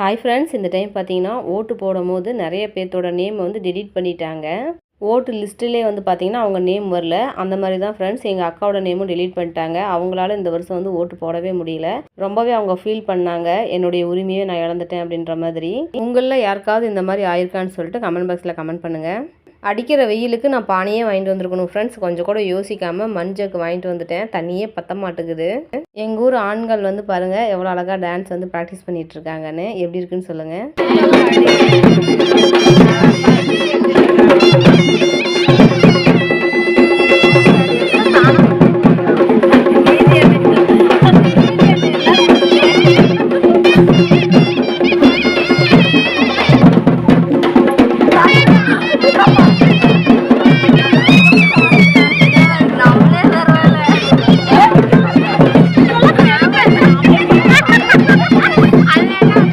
Hi friends, இந்த time பார்த்தீங்கன்னா ஓட்டு போடும்போது நிறைய பேர்த்தோட நேம் வந்து டெலீட் பண்ணிட்டாங்க. ஓட்டு லிஸ்ட்டிலே வந்து பார்த்தீங்கன்னா அவங்க நேம் வரல. அந்த மாதிரி தான் ஃப்ரெண்ட்ஸ் எங்கள் அக்காவோட நேமும் டெலீட் பண்ணிட்டாங்க. அவங்களால இந்த வருஷம் வந்து ஓட்டு போடவே முடியல. ரொம்பவே அவங்க ஃபீல் பண்ணாங்க, என்னுடைய உரிமையை நான் இழந்துட்டேன் அப்படின்ற மாதிரி. உங்களில் யாருக்காவது இந்த மாதிரி ஆயிருக்கான்னு சொல்லிட்டு கமெண்ட் பாக்ஸில் கமெண்ட் பண்ணுங்கள். அடிக்கிற வெயிலுக்கு நான் பானையே வாங்கிட்டு வந்திருக்கணும் ஃப்ரெண்ட்ஸ். கொஞ்சம் கூட யோசிக்காமல் மஞ்சக்கு வாங்கிட்டு வந்துட்டேன். தண்ணியே பற்ற மாட்டேங்குது. எங்கள் ஊர் ஆண்கள் வந்து பாருங்கள் எவ்வளோ அழகாக டான்ஸ் வந்து ப்ராக்டிஸ் பண்ணிகிட்டு இருக்காங்கன்னு. எப்படி இருக்குன்னு சொல்லுங்கள்.